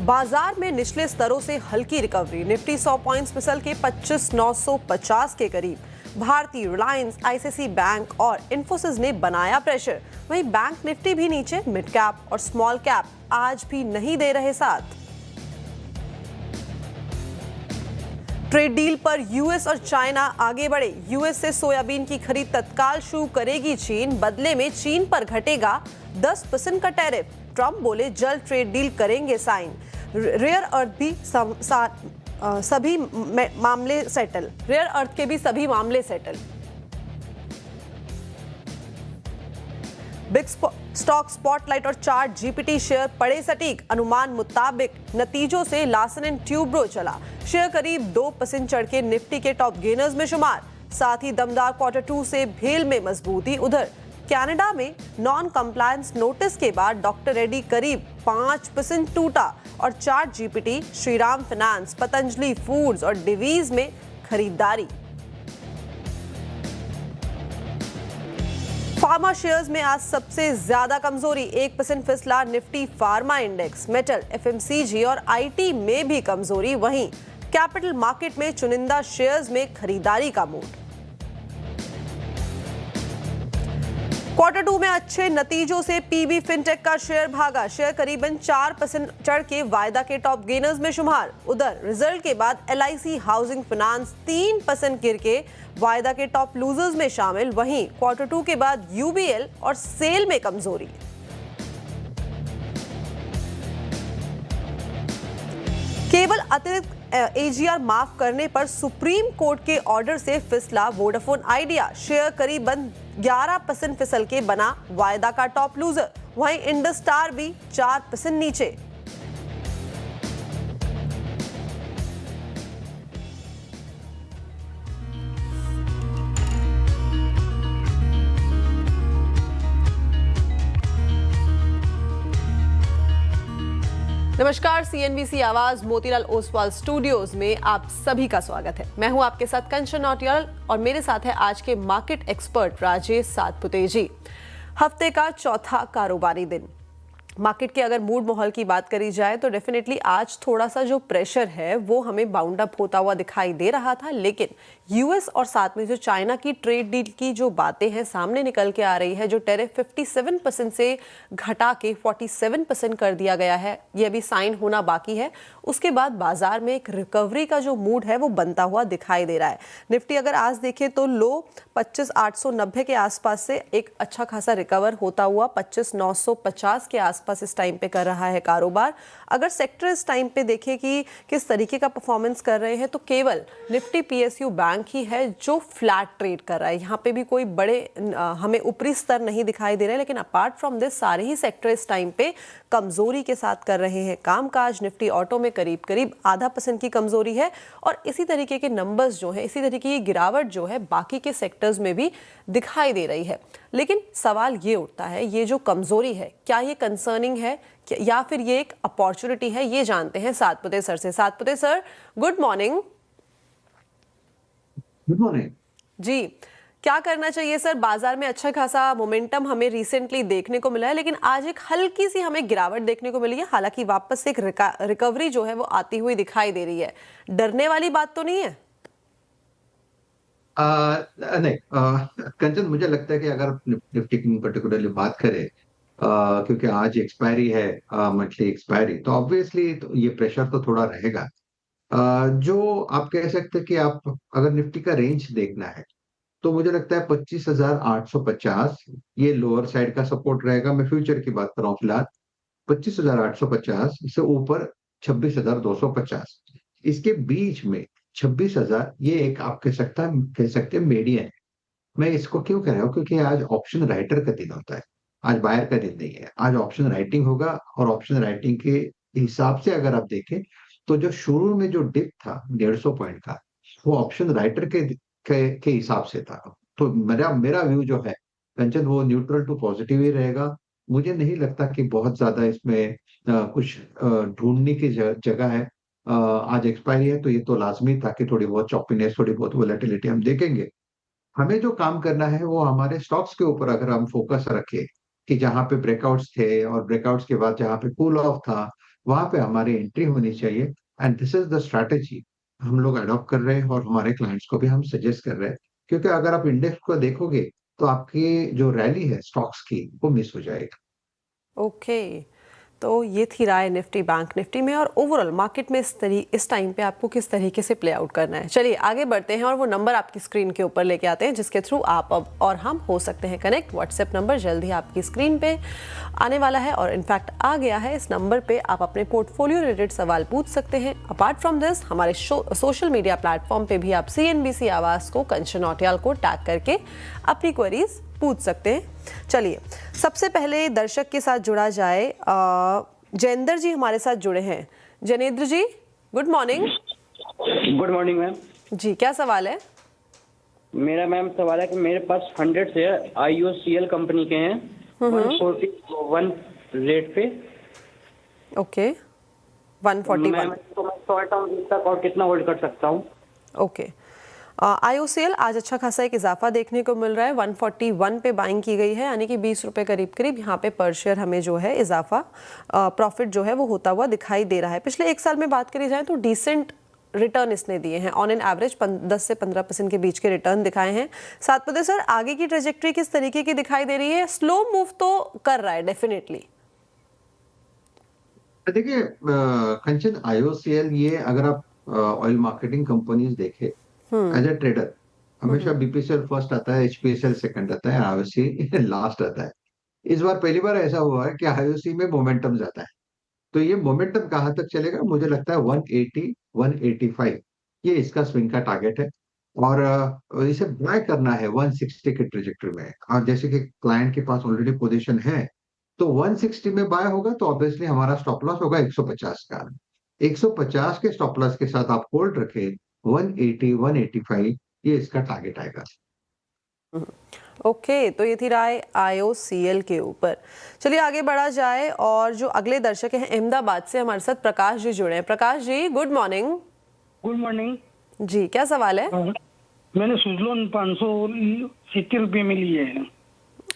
बाजार में निचले स्तरों से हल्की रिकवरी, निफ्टी 100 पॉइंट्स फिसल के 25,950 के करीब। भारतीय, रिलायंस, आईसीआईसीआई बैंक और इंफोसिस ने बनाया प्रेशर। वहीं बैंक निफ्टी भी नीचे, मिड कैप और स्मॉल कैप आज भी नहीं दे रहे साथ। ट्रेड डील पर यूएस और चाइना आगे बढ़े। यूएस से सोयाबीन की खरीद तत्काल शुरू करेगी चीन, बदले में चीन पर घटेगा 10% का टैरिफ। ट्रंप बोले जल्द ट्रेड डील करेंगे साइन। रेयर अर्थ भी सभी मामले सेटल। रेयर अर्थ के भी सभी मामले सेटल। बिग स्टॉक स्पॉटलाइट और चार्ट जीपीटी शेयर पड़े सटीक। अनुमान मुताबिक नतीजों से लार्सन एंड ट्यूब्रो चला। शेयर करीब 2% चढ़ के निफ्टी के टॉप गेनर्स में शुमार। साथ ही दमदार Q2 से भेल में मजबूती। उधर कनाडा में नॉन कंप्लायंस नोटिस के बाद डॉक्टर रेड्डी करीब 5% टूटा और chart GPT, Shriram finance, Patanjali foods और डिवीज में खरीदारी। फार्मा शेयर्स में आज सबसे ज्यादा कमजोरी, 1% फिसला Nifty pharma index. Metal, FMCG और आईटी में भी कमजोरी। वहीं कैपिटल मार्केट में चुनिंदा शेयर्स में खरीदारी का मूड। Q2 में अच्छे नतीजों से पीबी फिनटेक का शेयर भागा। शेयर करीबन 4% चढ़ के वायदा के टॉप गेनर्स में शुमार। उधर रिजल्ट के बाद एलआईसी हाउसिंग फाइनेंस 3% गिर के वायदा के टॉप लूजर्स में शामिल। वहीं Q2 के बाद यूबीएल और सेल में कमजोरी। केवल अतिरिक्त एजीआर माफ करने पर सुप्रीम कोर्ट के ऑर्डर से फिसला वोडाफोन आइडिया। शेयर करीबन 11% फिसल के बना वायदा का टॉप लूजर। वहीं इंडस स्टार भी 4% नीचे। नमस्कार, सीएनबीसी आवाज मोतीलाल ओसवाल स्टूडियोज में आप सभी का स्वागत है। मैं हूं आपके साथ कंचन नौटियाल और मेरे साथ है आज के मार्केट एक्सपर्ट राजेश सातपुते जी। हफ्ते का चौथा कारोबारी दिन। मार्केट के अगर मूड माहौल की बात करी जाए तो डेफिनेटली आज थोड़ा सा जो प्रेशर है वो हमें बाउंड अप होता हुआ दिखाई दे रहा था, लेकिन यूएस और साथ में जो चाइना की ट्रेड डील की जो बातें हैं सामने निकल के आ रही है, जो टैरिफ 57% से घटा के 47% कर दिया गया है, ये अभी साइन होना बाकी है। उसके बाद बाजार में एक रिकवरी का जो मूड है वो बनता हुआ दिखाई दे रहा है। निफ्टी अगर आज देखें तो लो 25,890 के आसपास से एक अच्छा खासा रिकवर होता हुआ 25,950 के आसपास इस टाइम पे कर रहा है कारोबार। अगर सेक्टर इस टाइम पे देखें कि किस तरीके का परफॉर्मेंस कर रहे हैं तो केवल निफ्टी पीएसयू बैंक ही है जो फ्लैट ट्रेड कर रहा है। यहाँ पे भी कोई बड़े हमें ऊपरी स्तर नहीं दिखाई दे रहे, लेकिन अपार्ट फ्रॉम दिस सारे ही सेक्टर इस टाइम पे कमजोरी के साथ कर रहे हैं कामकाज। निफ्टी ऑटो में करीब करीब 0.5% की कमजोरी है और इसी तरीके के नंबर्स जो है, इसी तरीके की गिरावट जो है बाकी के सेक्टर्स में भी दिखाई दे रही है। लेकिन सवाल ये उठता है, ये जो कमजोरी है क्या ये कंसर्निंग है या फिर ये एक अपॉर्चुनिटी है? ये जानते हैं सातपुते सर से। Satpute sir, good morning. Good morning ji, क्या करना चाहिए सर? बाजार में अच्छा खासा मोमेंटम हमें रिसेंटली देखने को मिला है, लेकिन आज एक हल्की सी हमें गिरावट देखने को मिली है। हालांकि वापस से एक रिकवरी जो है वो आती हुई दिखाई दे रही है। डरने वाली बात तो नहीं है? नहीं, कंचन, मुझे लगता है कि अगर निफ्टी की पर्टिकुलरली बात करें, क्योंकि आज एक्सपायरी है, मंथली एक्सपायरी, तो ऑब्वियसली तो ये प्रेशर तो थोड़ा रहेगा। जो आप कह सकते हैं कि आप अगर निफ्टी का रेंज देखना है तो मुझे लगता है 25,850 ये लोअर साइड का सपोर्ट रहेगा। मैं फ्यूचर की बात कर रहा हूँ फिलहाल। 25,850 से ऊपर 26,250, इसके बीच में 26,000, ये एक आप कह सकते हैं मीडियन है। मैं इसको क्यों कह रहा हूँ, क्योंकि आज ऑप्शन राइटर का दिन होता है, आज बायर का दिन नहीं है। आज ऑप्शन राइटिंग होगा और ऑप्शन राइटिंग के हिसाब से अगर आप देखें तो जो शुरू में जो डिप था 150 पॉइंट का, वो ऑप्शन राइटर के हिसाब से था। तो मेरा मेरा व्यू जो है कंचन, वो न्यूट्रल टू पॉजिटिव ही रहेगा। मुझे नहीं लगता कि बहुत ज्यादा इसमें कुछ ढूंढने की जगह है। आज एक्सपायरी है तो ये तो लाजमी था कि थोड़ी बहुत चॉपीनेस, थोड़ी बहुत वोलेटिलिटी हम देखेंगे। हमें जो काम करना है वो हमारे स्टॉक्स के ऊपर अगर हम फोकस रखें कि जहां पे ब्रेकआउट्स थे और ब्रेकआउट्स के बाद जहां पे कूल ऑफ था, वहां पे हमारी एंट्री होनी चाहिए। And this is the strategy हम लोग अडॉप्ट कर रहे हैं और हमारे क्लाइंट्स को भी हम सजेस्ट कर रहे हैं। क्योंकि अगर आप इंडेक्स को देखोगे तो आपकी जो रैली है स्टॉक्स की वो मिस हो जाएगी। ओके, तो ये थी राय निफ्टी बैंक निफ्टी में और ओवरऑल मार्केट में इस टाइम पे आपको किस तरीके से प्ले आउट करना है। चलिए आगे बढ़ते हैं और वो नंबर आपकी स्क्रीन के ऊपर लेके आते हैं जिसके थ्रू आप अब और हम हो सकते हैं कनेक्ट। व्हाट्सएप नंबर जल्द ही आपकी स्क्रीन पे आने वाला है और इनफैक्ट आ गया है। इस नंबर पे आप अपने पोर्टफोलियो रिलेटेड सवाल पूछ सकते हैं। अपार्ट फ्रॉम दिस हमारे सोशल मीडिया प्लेटफॉर्म पे भी आप CNBC आवाज को, कंचन नौटियाल को टैग करके अपनी क्वेरीज पूछ सकते हैं। चलिए सबसे पहले दर्शक के साथ जुड़ा जाए। जयेंद्र जी हमारे साथ जुड़े हैं। Janendra ji good morning. Good morning ma'am. जी क्या सवाल है? मेरा मैम सवाल है कि मेरे पास 100 शेयर IOCL कंपनी के हैं 141 रेट पे। ओके 141। मैं शॉर्ट टर्म तक और कितना होल्ड कर सकता हूँ? ओके IOCL आज अच्छा खासा एक इजाफा देखने को मिल रहा है। 141 पे बाइंग की गई है यानी कि 20 रुपए करीब करीब यहाँ पे पर शेयर हमें जो है इजाफा प्रॉफिट जो है वो होता हुआ दिखाई दे रहा है। पिछले एक साल में बात करी जाए तो डिसेंट रिटर्न इसने दिए हैं। ऑन एन एवरेज 10 से 15% के बीच के रिटर्न दिखाए हैं। सातपुते सर आगे की ट्रेजेक्ट्री किस तरीके की दिखाई दे रही है? स्लो मूव तो कर रहा है डेफिनेटली। देखिए कंचन, IOCL ये अगर आप ऑयल मार्केटिंग कंपनीज देखे एज ए ट्रेडर, हमेशा BPCL फर्स्ट आता है, HPCL सेकंड आता है, IOC लास्ट आता है। इस बार पहली बार ऐसा हुआ है कि IOC में मोमेंटम ज्यादा है। तो ये मोमेंटम कहाँ तक चलेगा? मुझे लगता है 180 185 ये इसका स्विंग का टारगेट है। और इसे बाय करना है 160 के ट्रेजेक्टरी में। और जैसे कि क्लाइंट के पास ऑलरेडी पोजीशन है तो 160 में बाय होगा तो ऑब्वियसली हमारा स्टॉप लॉस होगा 150 का। 150 के स्टॉप लॉस के साथ आप होल्ड रखें, 180 185 ये इसका टारगेट आएगा। ओके तो ये थी राय IOCL के ऊपर। चलिए आगे बढ़ा जाए और जो अगले दर्शक हैं अहमदाबाद से हमारे साथ प्रकाश जी जुड़े हैं। Prakash ji good morning. Good morning ji क्या सवाल है? मैंने सुजलोन 570 रुपये में लिए हैं।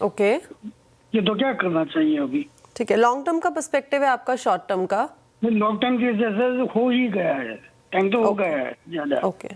ओके ये तो क्या करना चाहिए अभी? ठीक है, लॉन्ग टर्म का पर्सपेक्टिव है आपका, शॉर्ट टर्म का? लॉन्ग टाइम के जैसे हो ही गया है, टाइम तो हो गया है ज्यादा। ओके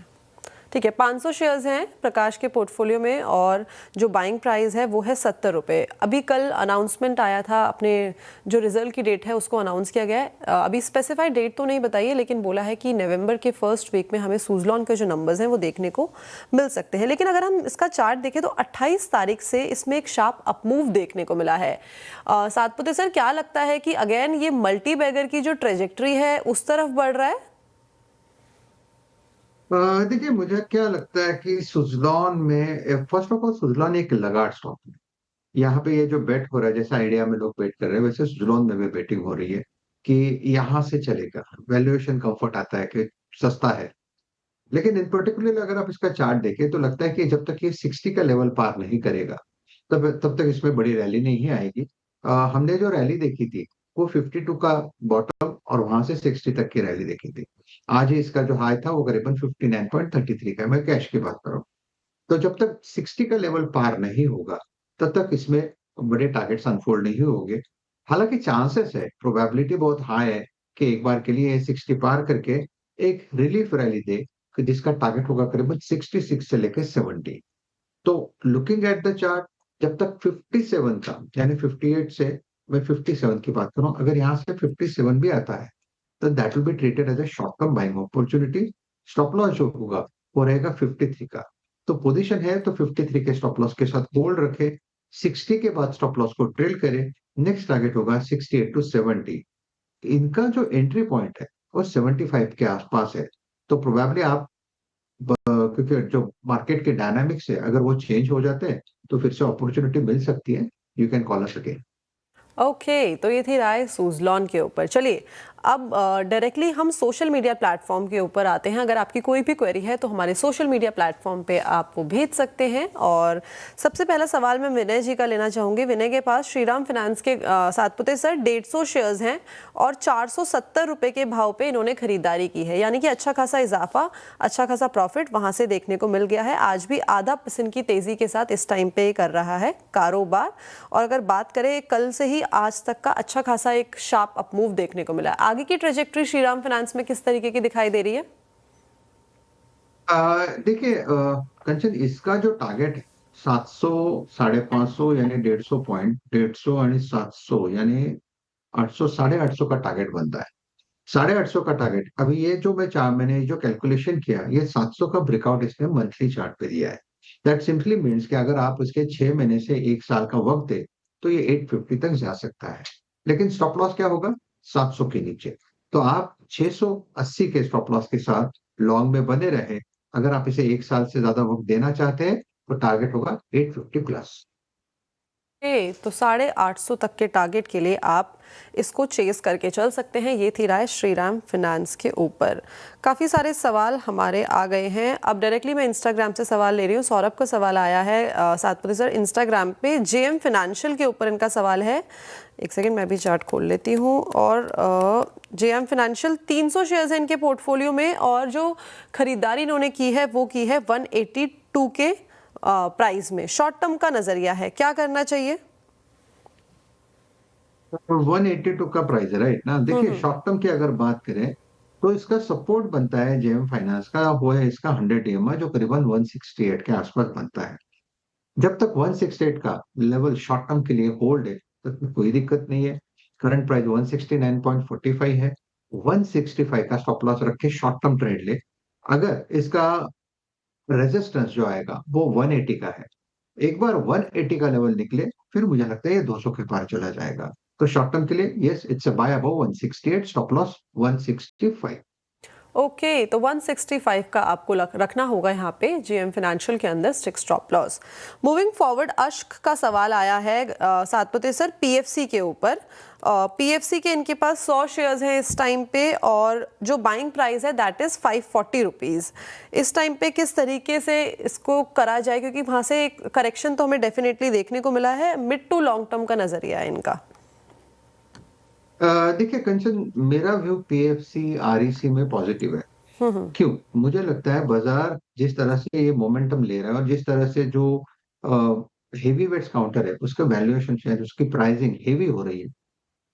ठीक है, 500 शेयर्स हैं प्रकाश के पोर्टफोलियो में और जो बाइंग प्राइस है वो है 70 रुपये। अभी कल अनाउंसमेंट आया था, अपने जो रिजल्ट की डेट है उसको अनाउंस किया गया है। अभी स्पेसिफाइड डेट तो नहीं बताई है लेकिन बोला है कि नवंबर के फर्स्ट वीक में हमें सुजलॉन के जो नंबर्स हैं वो देखने को मिल सकते हैं। लेकिन अगर हम इसका चार्ट देखें तो 28 तारीख से इसमें एक शार्प अपमूव देखने को मिला है। सातपुते सर क्या लगता है कि अगेन ये मल्टी बैगर की जो ट्रेजेक्ट्री है उस तरफ बढ़ रहा है? देखिए मुझे क्या लगता है कि सुजलॉन में फर्स्ट ऑफ ऑल सुजलॉन एक लगाड़ स्टॉक है। यहाँ पे ये जो बेट हो रहा है, जैसा आइडिया में लोग बेट कर रहे हैं वैसे सुजलॉन में भी बेटिंग हो रही है कि यहाँ से चलेगा। वैल्यूएशन कंफर्ट आता है कि सस्ता है। लेकिन इन पर्टिकुलर अगर आप इसका चार्ट देखें तो लगता है कि जब तक ये 60 का लेवल पार नहीं करेगा तब तक इसमें बड़ी रैली नहीं आएगी। हमने जो रैली देखी थी वो 52 का बॉटम और वहां से 60 तक की रैली देखी थी। आज ही इसका जो हाई था वो करीबन 59.33 का, मैं कैश की बात कर रहा हूँ। तो जब तक 60 का लेवल पार नहीं होगा तब तक इसमें बड़े टारगेट्स अनफोल्ड नहीं होंगे। हालांकि चांसेस है, प्रोबेबिलिटी बहुत हाई है कि एक बार के लिए 60 पार करके एक रिलीफ रैली दे कि जिसका टारगेट होगा करीबन 66 से लेकर 70। तो लुकिंग एट द चार्ट, जब तक 57 का यानी 58 से मैं 57 की बात कर रहा हूँ, अगर यहाँ से 57 भी आता है तो that will be treated as a short term buying opportunity. Stop loss जो होगा वो रहेगा 53 का। तो पोजीशन है तो 53 के स्टॉप लॉस के साथ होल्ड रखे, 60 के बाद स्टॉप लॉस को ट्रेल करे। नेक्स्ट टारगेट होगा 68 टू 70। इनका जो एंट्री पॉइंट है वो 75 के आसपास है। तो प्रोबेबली आप क्योंकि जो मार्केट के डायनामिक्स है अगर वो चेंज हो जाते हैं तो फिर से अपॉर्चुनिटी मिल सकती है। You can call us again. Okay, तो ये थी राय सुज़लॉन के ऊपर। चलिए अब डायरेक्टली हम सोशल मीडिया प्लेटफॉर्म के ऊपर आते हैं। अगर आपकी कोई भी क्वेरी है तो हमारे सोशल मीडिया प्लेटफॉर्म पे आप वो भेज सकते हैं। और सबसे पहला सवाल मैं विनय जी का लेना चाहूँगी। विनय के पास श्रीराम फाइनेंस के सातपुते सर 150 शेयर्स हैं और 470 रुपये के भाव पे इन्होंने खरीदारी की है, यानी कि अच्छा खासा इजाफा, अच्छा खासा प्रॉफिट वहाँ से देखने को मिल गया है। आज भी आधा % की तेज़ी के साथ इस टाइम पे कर रहा है कारोबार। और अगर बात करें कल से ही आज तक का अच्छा खासा एक शार्प अपमूव देखने को मिला है। आगे की ट्रेजेक्टरी श्रीराम फाइनेंस में किस तरीके की दिखाई दे रही है? देखिए कंचन, इसका जो टारगेट है 700, 550 यानी 150 पॉइंट, 150 आणि 700 यानी 800, 850 का टारगेट बनता है। 850 का टारगेट, अभी ये जो मैंने जो कैलकुलेशन किया, ये 700 का ब्रेकआउट इसने मंथली चार्ट पे दिया है। दैट सिंपली मीन्स कि अगर आप इसके 6 महीने से 1 साल का वक्त दे तो ये 850 तक जा सकता है। लेकिन स्टॉप लॉस क्या होगा? 700 के नीचे। तो आप 680 के स्टॉप लॉस के साथ लॉन्ग में बने रहे। अगर आप इसे 1 साल से ज्यादा वक्त देना चाहते हैं तो टारगेट होगा 850 प्लस। तो 850 तक के टारगेट के लिए आप इसको चेस करके चल सकते हैं। ये थी राय श्रीराम फाइनेंस के ऊपर। काफ़ी सारे सवाल हमारे आ गए हैं। अब डायरेक्टली मैं इंस्टाग्राम से सवाल ले रही हूँ। सौरभ का सवाल आया है सातपुते सर इंस्टाग्राम पे। जेएम फाइनेंशियल के ऊपर इनका सवाल है। एक सेकेंड, मैं भी चार्ट खोल लेती हूँ। और जेएम फाइनेंशियल 300 शेयर्स हैं इनके पोर्टफोलियो में, और जो खरीदारी इन्होंने की है वो की है 182 के प्राइस में। शॉर्ट टर्म का नजरिया है, क्या करना चाहिए? 182 का प्राइस है, राइट ना? देखिए शॉर्ट टर्म की अगर बात करें तो इसका सपोर्ट बनता है जेएम फाइनेंस का, वो है इसका 100 EMI जो करीबन 168 के आसपास बनता है। जब तक 168 का लेवल शॉर्ट टर्म के लिए होल्ड है तब तक कोई दिक्कत नहीं है। करंट प्राइस 169.45 है। 165 का स्टॉप लॉस रख के शॉर्ट टर्म ट्रेड ले। अगर इसका रेजिस्टेंस जो आएगा वो 180 का है, एक बार 180 का लेवल निकले फिर मुझे लगता है ये 200 के पार चला जाएगा। तो शॉर्ट टर्म के लिए yes, it's a buy above 168, stop loss 165। Okay, तो 165 का आपको रखना होगा यहाँ पे जेएम फाइनेंशियल के अंदर stick stop loss. Moving forward, अश्क का सवाल आया है सातपुते सर पीएफसी के ऊपर। पीएफसी के इनके पास 100 शेयर्स हैं इस टाइम पे, और जो बाइंग प्राइस है दैट इज़ 540 रुपीज़। इस टाइम पे किस तरीके से इसको करा जाए, क्योंकि वहाँ से एक करेक्शन तो हमें डेफिनेटली देखने को मिला है। मिड टू लॉन्ग टर्म का नजरिया है इनका। देखिए कंचन, मेरा व्यू पीएफसी आरईसी में पॉजिटिव है। क्यों? मुझे लगता है बाजार जिस तरह से ये मोमेंटम ले रहा है और जिस तरह से जो हेवी वेट्स काउंटर है उसका वैल्यूएशन शायद उसकी प्राइसिंग हेवी हो रही है।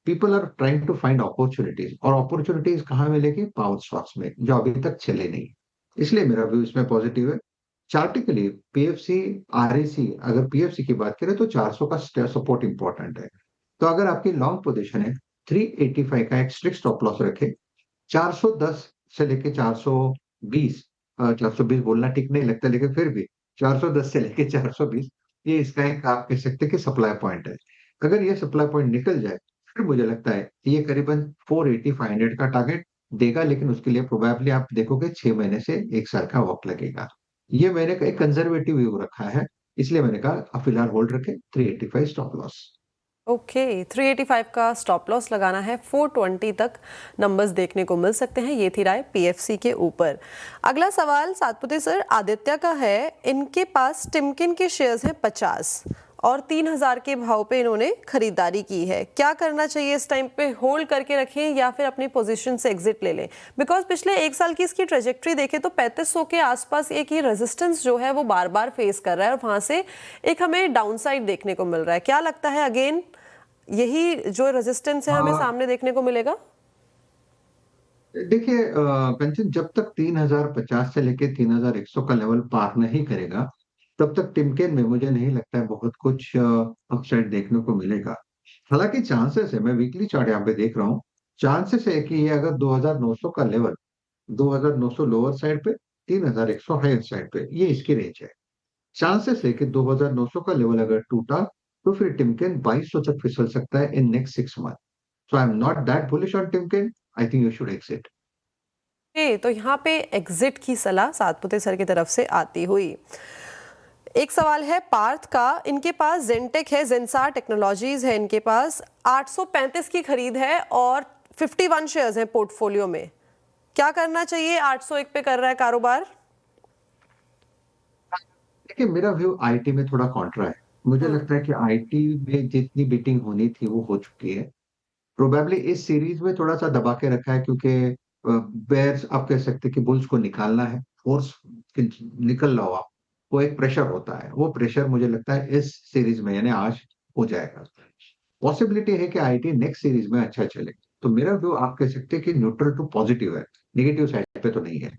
People are trying to find opportunities, और अपॉर्चुनिटीज कहाँ मिलेगी? पावर स्टॉक्स में, जो अभी तक चले नहीं। इसलिए मेरा व्यू इसमें पॉजिटिव है। चार्टिकली पीएफसी आरईसी, अगर पीएफसी की बात करें तो 400 का सपोर्ट इंपॉर्टेंट है। तो अगर आपकी लॉन्ग पोजीशन है 385 का एक स्ट्रिक्ट स्टॉप लॉस रखे। 410 से लेके 420, 420 बोलना ठीक नहीं लगता लेकिन फिर भी 410 से लेके 420, ये इसका एक आप कह सकते हैं कि सप्लाई पॉइंट है। अगर ये सप्लाई पॉइंट निकल जाए फिर मुझे लगता है कि ये करीबन 480, 500 का टारगेट देगा, लेकिन उसके लिए प्रोबेबली आप देखोगे 6 महीने से 1 साल का वक्त लगेगा। ये मैंने एक कंजर्वेटिव व्यू रखा है, इसलिए मैंने कहा फिलहाल होल्ड रखे 385 स्टॉप लॉस। ओके, 385 का स्टॉप लॉस लगाना है। 420 तक नंबर्स देखने को मिल सकते हैं। ये थी राय पीएफसी के ऊपर। अगला सवाल सातपुते सर आदित्य का है। इनके पास टिमकिन के शेयर्स हैं 50 और 3000 के भाव पे इन्होंने खरीदारी की है। क्या करना चाहिए इस टाइम पे? होल्ड करके रखें या फिर अपनी पोजीशन से एग्जिट ले लें? बिकॉज पिछले 1 साल की इसकी ट्रेजेक्ट्री देखें तो 3500 के आसपास एक ही रेजिस्टेंस जो है वो बार बार फेस कर रहा है, और वहां से एक हमें डाउनसाइड देखने को मिल रहा है। क्या लगता है अगेन यही जो रेजिस्टेंस है हमें सामने देखने को मिलेगा? देखिए कंचन, जब तक 3050 से लेके 3100 का लेवल पार नहीं करेगा तब तक टिमकेन में मुझे नहीं लगता है बहुत कुछ अपसाइड देखने को मिलेगा। हालांकि चांसेस है, मैं वीकली चार्ट यहाँ पे देख रहा हूँ, चांसेस है कि ये अगर 2900 का लेवल, 2900 लोअर साइड पे, 3100 हायर साइड पे, ये इसकी रेंज है। चांसेस है कि 2900 का लेवल अगर टूटा तो फिर टिमकेन 2200 तक फिसल सकता है in next 6 month. So I am not that bullish on Timken. I think you should exit. तो यहाँ पे एग्जिट की सलाह सातपुते सर की तरफ से आती हुई। एक सवाल है पार्थ का, इनके पास जेनटेक है, जेंसार टेक्नोलॉजीज है, इनके पास 835 की खरीद है और 51 शेयर्स हैं पोर्टफोलियो में। क्या करना चाहिए? 801 पे कर रहा है कारोबार। देखिए, मेरा व्यू आईटी में थोड़ा कॉन्ट्रा है। मुझे लगता है कि आईटी में जितनी बीटिंग होनी थी वो हो चुकी है। प्रोबेबली इस सीरीज में थोड़ा सा दबा के रखा है, क्योंकि बेयर्स, आप कह सकते हैं कि बुल्स को निकालना है, फोर्स निकल रहा हो आप, वो एक प्रेशर होता है। वो प्रेशर मुझे लगता है इस सीरीज में यानी आज हो जाएगा। पॉसिबिलिटी है कि आईटी नेक्स्ट सीरीज में अच्छा चले। तो मेरा व्यू आप कह सकते हैं कि न्यूट्रल टू पॉजिटिव है, नेगेटिव साइड पे तो नहीं है।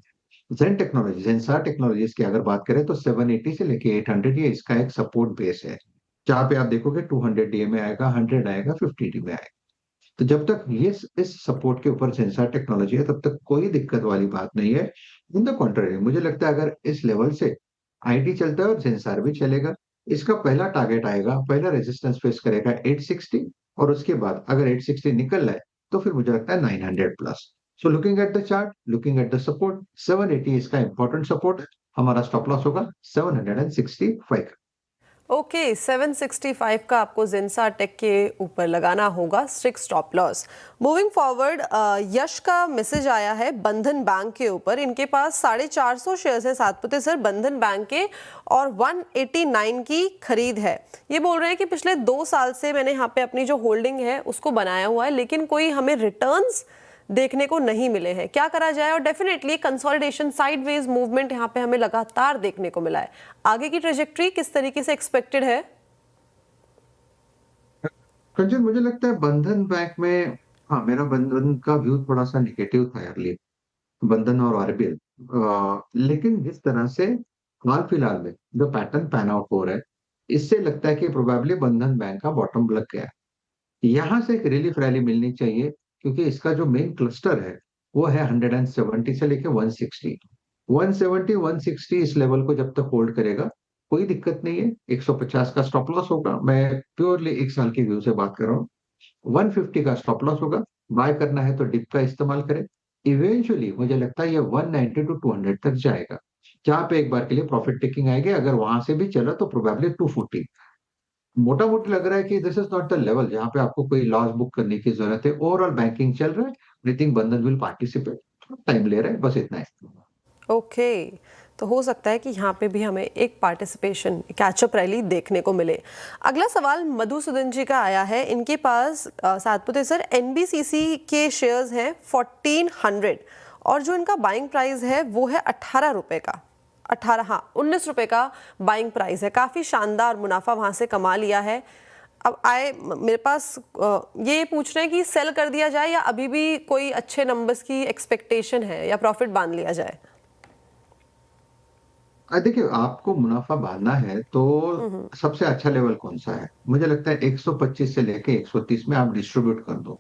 जेन टेक्नोलॉजी, जेंसार टेक्नोलॉजीज की अगर बात करें तो 780 से लेके 800 ये इसका एक सपोर्ट बेस है, जहां पे आप देखोगे 200 डीए में आएगा, 100 आएगा, 50 डी में आएगा। तो जब तक ये इस सपोर्ट के ऊपर सेंसर टेक्नोलॉजी है, तब तक कोई दिक्कत वाली बात नहीं है। इन द कॉन्ट्ररी, मुझे लगता है अगर इस लेवल से आईटी चलता है और सेंसर भी चलेगा, इसका पहला टारगेट आएगा, पहला रेजिस्टेंस फेस करेगा 860, और उसके बाद अगर 860 निकल रहा है तो फिर मुझे लगता है 900 plus. So looking at the chart, looking at the support, 780 इसका इंपॉर्टेंट सपोर्ट है। हमारा स्टॉप लॉस होगा 765। ओके, 765 का आपको जेंसार टेक के ऊपर लगाना होगा strict stop loss. Moving forward, Yash का मैसेज आया है बंधन बैंक के ऊपर। इनके पास 450 शेयर्स है सातपुते सर बंधन बैंक के, और 189 की खरीद है। ये बोल रहे हैं कि पिछले 2 साल से मैंने यहाँ पे अपनी जो होल्डिंग है उसको बनाया हुआ है, लेकिन कोई हमें रिटर्न्स देखने को नहीं मिले हैं। क्या करा जाए? और डेफिनेटली कंसोलिडेशन, साइडवेज मूवमेंट यहाँ पे हमें लगातार देखने को मिला है। आगे की ट्रेजेक्टरी किस तरीके से एक्सपेक्टेड है? कंचन, मुझे लगता है बंधन बैंक में, हाँ, मेरा बंधन का व्यू थोड़ा सा निगेटिव था अर्ली, बंधन और आरबीएल। लेकिन जिस तरह से हाल फिलहाल में जो पैटर्न पैन आउट हो रहा है, इससे लगता है कि प्रोबेबली बंधन बैंक का बॉटम लग गया है। यहाँ से एक रिलीफ रैली मिलनी चाहिए, क्योंकि इसका जो मेन क्लस्टर है वो है 170 से लेके 160। 170 160 इस लेवल को जब तक होल्ड करेगा कोई दिक्कत नहीं है। 150 का स्टॉप लॉस होगा, मैं प्योरली 1 साल की व्यू से बात कर रहा हूँ। 150 का स्टॉप लॉस होगा, बाय करना है तो डिप का इस्तेमाल करें। इवेंचुअली मुझे लगता है ये 190 टू 200 तक जाएगा, जहां पे एक बार के लिए प्रॉफिट टेकिंग आएगी। अगर वहां से भी चला तो प्रोबेबली 240। मोटा मोटी लग रहा है कि this is not the level जहां पे आपको कोई लॉस बुक करने की जरूरत है। ओवरऑल बैंकिंग चल रहा है, आई थिंक बंधन विल पार्टिसिपेट, टाइम ले रहा है, बस इतना है। ओके, तो हो सकता है कि यहाँ पे भी हमें एक पार्टिसिपेशन, कैचअप रैली देखने को मिले। अगला सवाल मधुसूदन जी का आया है। इनके पास सातपुते सर एनबीसीसी के शेयर्स हैं 1400, और जो इनका बाइंग प्राइस है वो है 18 रुपए का। 19 रुपए का बाइंग प्राइस है। काफ़ी शानदार मुनाफा वहाँ से कमा लिया है। अब मेरे पास ये पूछ रहे हैं कि सेल कर दिया जाए या अभी भी कोई अच्छे नंबर्स की एक्सपेक्टेशन है, या प्रॉफिट बांध लिया जाए? देखिए, आपको मुनाफा बांधना है तो सबसे अच्छा लेवल कौन सा है? मुझे लगता है 125 से लेके 130 में आप डिस्ट्रीब्यूट कर दो।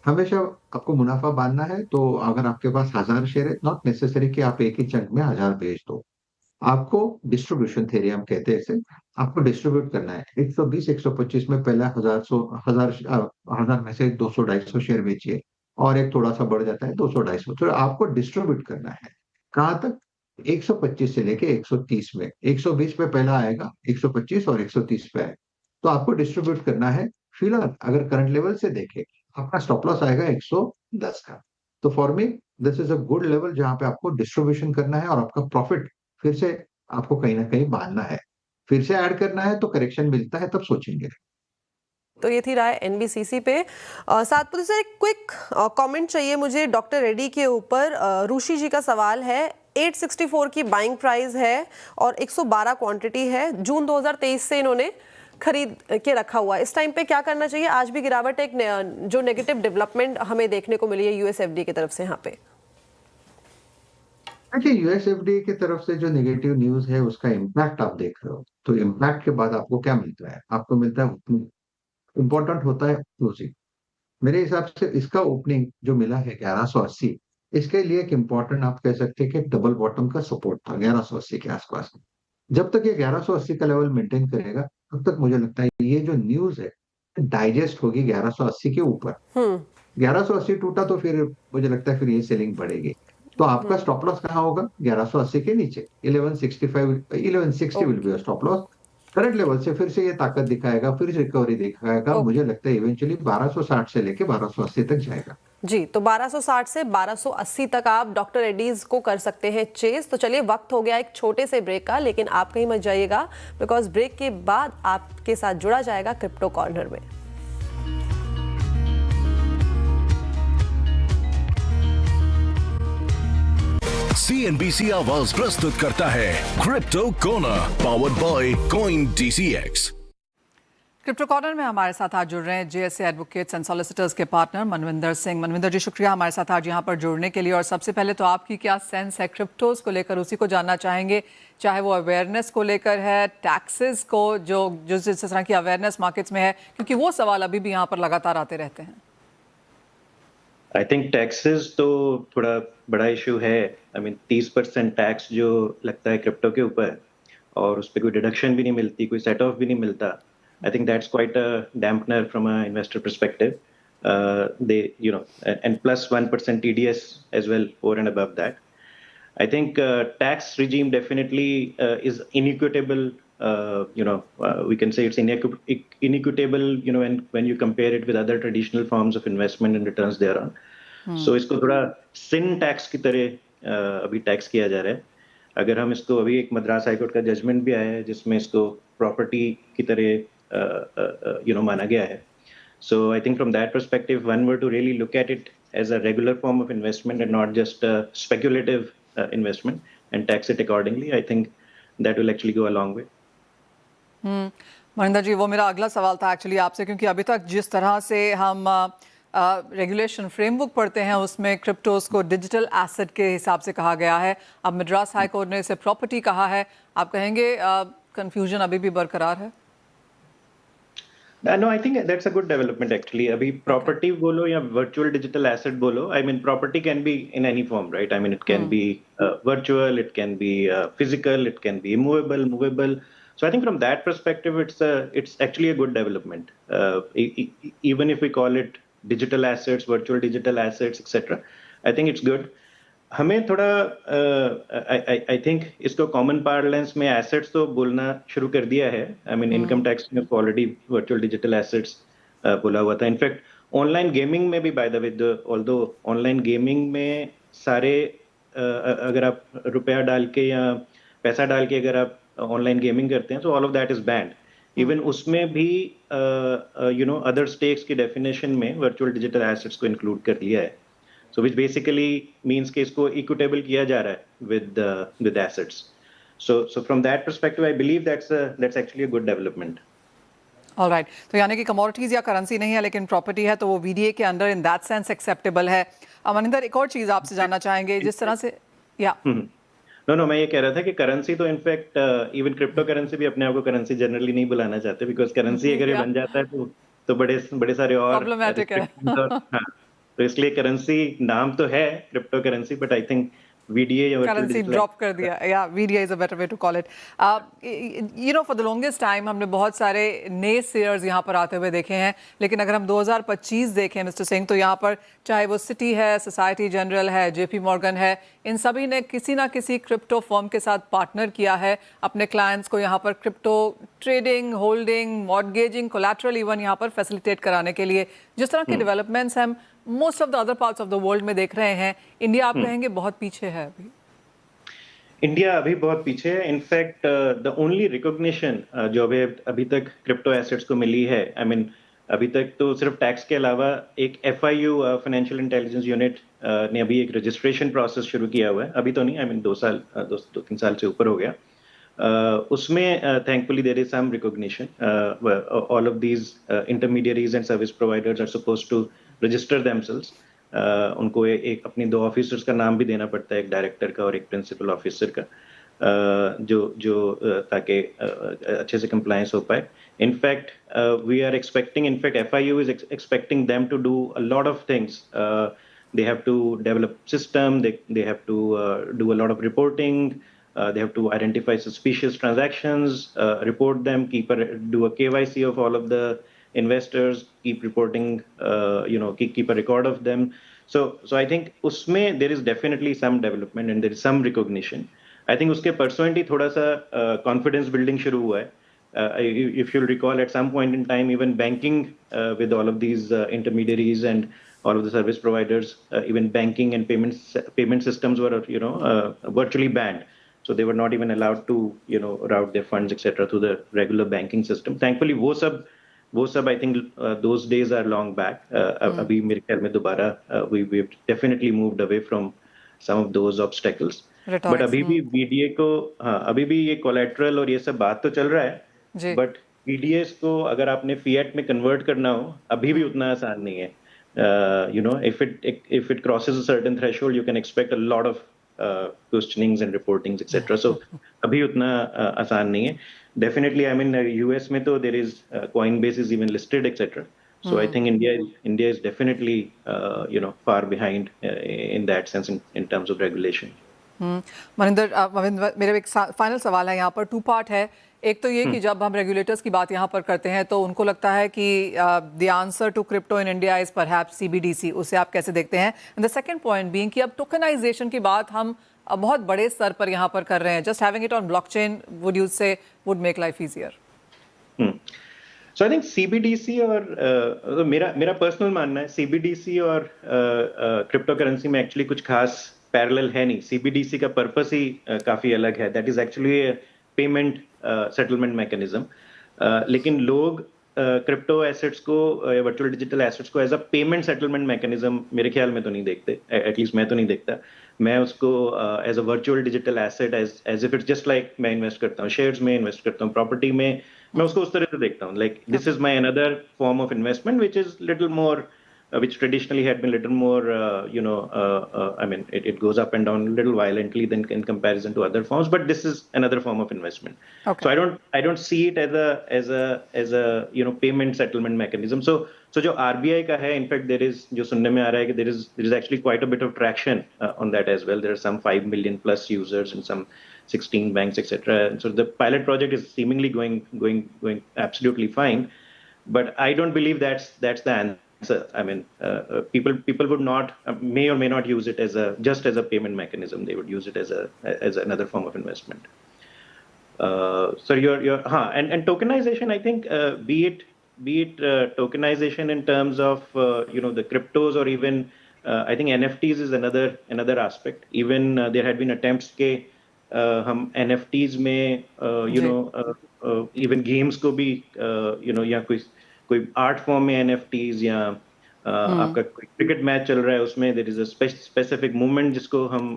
हमेशा आपको मुनाफा बांधना है तो अगर आपके पास 1000 शेयर है, नॉट नेसेसरी कि आप एक ही चंक में 1000 बेच दो। आपको डिस्ट्रीब्यूशन थ्योरी हम कहते हैं इसे, आपको डिस्ट्रीब्यूट करना है। 120 125 में पहला 1000 में से 200 250 शेयर बेचिए, और एक थोड़ा सा बढ़ जाता है 200 250, तो आपको डिस्ट्रीब्यूट करना है। कहाँ तक? 125 से लेके 130 में। 120 पे पहला आएगा, 125 और 130 पे आएगा, तो आपको डिस्ट्रीब्यूट करना है। फिलहाल अगर करंट लेवल से देखें, आपका स्टॉप लॉस आएगा 110 का। तो for me this is a good level जहां पे आपको डिस्ट्रीब्यूशन करना है, और आपका प्रॉफिट फिर से आपको कहीं ना कहीं बांधना है। फिर से ऐड करना है तो करेक्शन मिलता है, तब सोचेंगे। तो ये थी राय एनबीसीसी पे। सातपुते सर एक क्विक कमेंट चाहिए मुझे डॉक्टर रेड्डी के ऊपर। ऋषि जी का सवाल है, 864 की बाइंग प्राइस है और 112 क्वांटिटी है। जून 2023 से इन्होंने खरीद के रखा हुआ है। इस टाइम पे क्या करना चाहिए? आज भी गिरावट, एक जो नेगेटिव डेवलपमेंट हमें देखने को मिली है यूएसएफडी की तरफ से यहाँ पे। देखिए, यूएसएफडी की तरफ से जो नेगेटिव न्यूज है उसका इम्पैक्ट आप देख रहे हो, तो इम्पैक्ट के बाद आपको क्या मिलता है? आपको मिलता है, इंपॉर्टेंट होता है क्लोजिंग। मेरे हिसाब से इसका ओपनिंग जो मिला है 1180, इसके लिए एक इम्पॉर्टेंट आप कह सकते हैं कि डबल बॉटम का सपोर्ट था 1180 के आसपास। जब तक ये 1180 का लेवल मेंटेन करेगा, तब तक मुझे लगता है ये जो न्यूज है डाइजेस्ट होगी 1180 के ऊपर। 1180 टूटा तो फिर मुझे लगता है फिर ये सेलिंग बढ़ेगी। तो आपका स्टॉप लॉस कहाँ होगा? 1180 के नीचे, 1165, 1160 will be stop loss. Current level से फिर से ये ताकत दिखाएगा, फिर रिकवरी दिखाएगा। ओके। मुझे लगता है इवेंचुअली 1260 से लेके 1280 तक जाएगा। जी, तो 1260 से 1280 तक आप डॉक्टर एडीज को कर सकते हैं चेस। तो चलिए, वक्त हो गया एक छोटे से ब्रेक का, लेकिन आप कहीं मत जाइएगा, बिकॉज ब्रेक के बाद आपके साथ जुड़ा जाएगा क्रिप्टो कॉर्नर में। CNBC आवाज प्रस्तुत करता है crypto corner, powered by coin DCX। Crypto corner में हमारे साथ आज जुड़ रहे हैं JSA एडवोकेट्स एंड सॉलिसिटर्स के पार्टनर मनविंदर सिंह। मनविंदर जी, शुक्रिया हमारे साथ आज यहाँ पर जुड़ने के लिए। और सबसे पहले तो आपकी क्या सेंस है क्रिप्टोज को लेकर, उसी को जानना चाहेंगे, चाहे वो अवेयरनेस को लेकर है, टैक्सेस को, जो जिस तरह की अवेयरनेस मार्केट्स में है, क्योंकि वो सवाल अभी भी यहाँ पर लगातार आते रहते हैं। आई थिंक टैक्सेस तो थोड़ा बड़ा इशू है। आई मीन 30% टैक्स जो लगता है क्रिप्टो के ऊपर, और उस पर कोई डिडक्शन भी नहीं मिलती, कोई सेट ऑफ भी नहीं मिलता। I think that's quite a dampener from a investor perspective. They and plus 1% TDS as well over and above that. I think tax regime definitely is inequitable. We can say it's inequitable. When you compare it with other traditional forms of investment and returns thereon. So इसको थोड़ा sin tax की तरह अभी tax किया जा रहा है। अगर हम इसको, अभी एक मद्रास हाईकोर्ट का जजमेंट भी आया है जिसमें इसको प्रॉपर्टी की तरह माना गया है। So I think from that perspective, one were to really look at it as a regular form of investment and not just a speculative investment and tax it accordingly. I think that will actually go a long way. Maninder जी, वो मेरा अगला सवाल था actually आपसे, क्योंकि अभी तक जिस तरह से हम रेगुलेशन फ्रेमवर्क पढ़ते हैं उसमें क्रिप्टोज को डिजिटल एसेट के हिसाब से कहा गया है। अब मद्रास हाई कोर्ट ने इसे प्रॉपर्टी कहा है। आप कहेंगे कंफ्यूजन अभी भी बरकरार है? No, I think that's a good development actually. अभी property बोलो या virtual digital asset बोलो, I mean property can be in any form, right? I mean it can be virtual, it can be physical, it can be immovable, movable. So I think from that perspective, it's actually a good development. Even if we call it digital assets, virtual digital assets, etc., I think it's good. हमें थोड़ा I think इसको common parlance में assets तो बोलना शुरू कर दिया है। आई मीन इनकम टैक्स में ऑलरेडी वर्चुअल डिजिटल एसेट्स बोला हुआ था। इनफैक्ट ऑनलाइन गेमिंग में भी, by the way, although online gaming में सारे अगर आप रुपया डाल के या पैसा डाल के अगर आप ऑनलाइन गेमिंग करते हैं तो all of that is band. Even उसमें भी अदर स्टेक्स की डेफिनेशन में वर्चुअल डिजिटल एसेट्स को इंक्लूड कर लिया है। So which basically means कि इसको equitable किया जा रहा है with assets. So from that perspective, I believe that's actually a good development. All right. तो यानी कि कमोडिटीज या करेंसी नहीं है लेकिन प्रॉपर्टी है, तो वो VDA के अंदर इन दैट सेंस एक्सेप्टेबल है। मनिंदर, एक और चीज आपसे जानना चाहेंगे, जिस तरह से No, मैं ये कह रहा था कि करेंसी तो इनफैक्ट इवन क्रिप्टो करेंसी भी अपने आप को करेंसी जनरली नहीं बुलाना चाहते, बिकॉज करेंसी अगर ये बन जाता है तो बड़े सारे और प्रॉब्लमेटिक है। तो इसलिए करेंसी नाम तो है crypto currency, but I think VDA या करेंसी ड्रॉप कर दिया, या VDA is a better way to call it. For the longest time हमने बहुत सारे नए शेयर्स यहाँ पर आते हुए देखे हैं, लेकिन अगर हम 2025 देखें मिस्टर सिंह, तो यहाँ पर चाहे वो सिटी है, सोसाइटी जनरल है, JP मॉर्गन है, इन सभी ने किसी ना किसी क्रिप्टो फर्म के साथ पार्टनर किया है अपने क्लाइंट्स को यहाँ पर crypto trading, holding, mortgaging, collateral even यहाँ पर फैसिलिटेट कराने के लिए। जिस तरह के डेवलपमेंट्स हम most of the other parts of the world में देख रहे हैं, इंडिया आप कहेंगे बहुत पीछे है अभी? इंडिया अभी बहुत पीछे है। इनफैक्ट द ओनली रिकॉग्निशन जो अभी तक क्रिप्टो एसेट्स को मिली है, आई मीन अभी तक तो सिर्फ टैक्स के अलावा एक FIU फाइनेंशियल इंटेलिजेंस यूनिट ने अभी एक रजिस्ट्रेशन प्रोसेस शुरू किया हुआ है। अभी तो नहीं, आई मीन 2-3 साल से ऊपर हो गया। उसमें thankfully there is some recognition. All of these intermediaries and service providers are supposed to register themselves. उनको एक अपनी 2 ऑफिसर्स का नाम भी देना पड़ता है, एक डायरेक्टर का और एक प्रिंसिपल ऑफिसर का, जो ताकि अच्छे से कंप्लायंस हो पाए। In fact we are expecting, in fact FIU is expecting them to do a lot of things. They have to develop system, they have to do a lot of reporting, they have to identify suspicious transactions, report them, do a KYC of all of the investors, keep reporting, keep a record of them. So I think उसमें there is definitely some development and there is some recognition. I think उसके परसों ही थोड़ा सा confidence building शुरू हुआ है. If you'll recall, at some point in time, even banking with all of these intermediaries and all of the service providers, even banking and payment systems were, virtually banned. So they were not even allowed to, route their funds, etc., through the regular banking system. Thankfully, वो सब I think those days are long back. अभी मेरे ख्याल में दोबारा we've definitely moved away from some of those obstacles. But अभी भी BDA को, अभी भी ये collateral और ये सब बात तो चल रहा है. बट PDAs को अगर आपने fiat में कन्वर्ट करना हो, अभी भी उतना आसान नहीं है. If it crosses a certain threshold, you can expect a lot of questionings and reportings, etc. So अभी उतना आसान नहीं है. Definitely, I mean, US में तो there is Coinbase is even listed, etc. So I think India is definitely far behind in that sense in terms of regulation. Maninder, मेरा एक final सवाल है यहाँ पर, 2 पार्ट है. एक तो ये कि जब हम रेगुलेटर्स की बात यहाँ पर करते हैं तो उनको लगता है कि the answer to crypto in India is perhaps CBDC. उसे आप कैसे देखते हैं? And the second point being कि अब टोकनाइजेशन की बात हम बहुत बड़े स्तर पर यहाँ पर कर रहे हैं. Just having it on blockchain would you say would make life easier? So I think CBDC और मेरा पर्सनल मानना है CBDC और क्रिप्टो करेंसी में एक्चुअली कुछ खास पैरेलल है नहीं. CBDC का पर्पस ही काफी अलग है. That is actually payment settlement mechanism. लेकिन लोग क्रिप्टो एसेट्स को या वर्चुअल डिजिटल एसेट्स को as a payment settlement mechanism मेरे ख्याल में तो नहीं देखते. एटलीस्ट मैं तो नहीं देखता. मैं उसको as a virtual digital asset as if it's just like मैं इन्वेस्ट करता हूँ शेयर्स में, इन्वेस्ट करता हूँ प्रॉपर्टी में, मैं उसको उस तरह से देखता हूँ. Like this is my another form of investment which is little more which traditionally had been a little more, I mean, it goes up and down a little violently than in comparison to other forms. But this is another form of investment. Okay. So I don't see it as a payment settlement mechanism. So जो RBI का है, in fact, there is जो सुनने में आ रहा है कि there is actually quite a bit of traction on that as well. There are some 5 million plus users in some 16 banks, etc. So the pilot project is seemingly going absolutely fine. But I don't believe that's the answer. I mean, people would not may or may not use it just as a payment mechanism. They would use it as another form of investment. So and tokenization, I think, be it tokenization in terms of the cryptos or even I think NFTs is another aspect. Even there had been attempts के हम NFTs में even games को भी या कोई art form में NFTs या आपका कोई क्रिकेट मैच चल रहा है उसमें there is a specific movement जिसको हम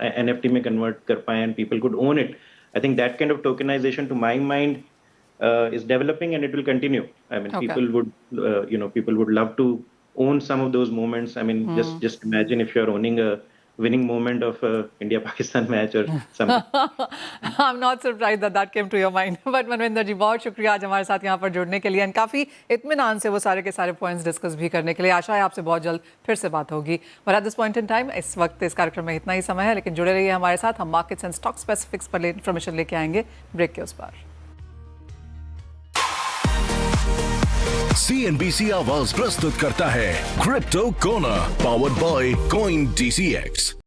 NFT में कन्वर्ट कर पाए and people could own it. I think that kind of tokenisation to my mind is developing and it will continue. I mean, people would love to own some of those moments. I mean, just imagine if you're owning a winning moment of India-Pakistan match or something. I'm not surprised that came to your mind. But Manvinder ji, बहुत शुक्रिया आज हमारे साथ यहाँ पर जुड़ने के लिए एंड काफ़ी इत्मीनान से वो सारे के सारे पॉइंट्स डिस्कस भी करने के लिए. आशा है आपसे बहुत जल्द फिर से बात होगी. और at this point in time इस वक्त इस कार्यक्रम में इतना ही समय है, लेकिन जुड़े रहिए हमारे साथ. हम मार्केट्स एंड स्टॉक स्पेसिफिक्स पर इन्फॉर्मेशन लेके आएंगे ब्रेक के उस पार. CNBC आवाज प्रस्तुत करता है crypto corner, powered by CoinDCX.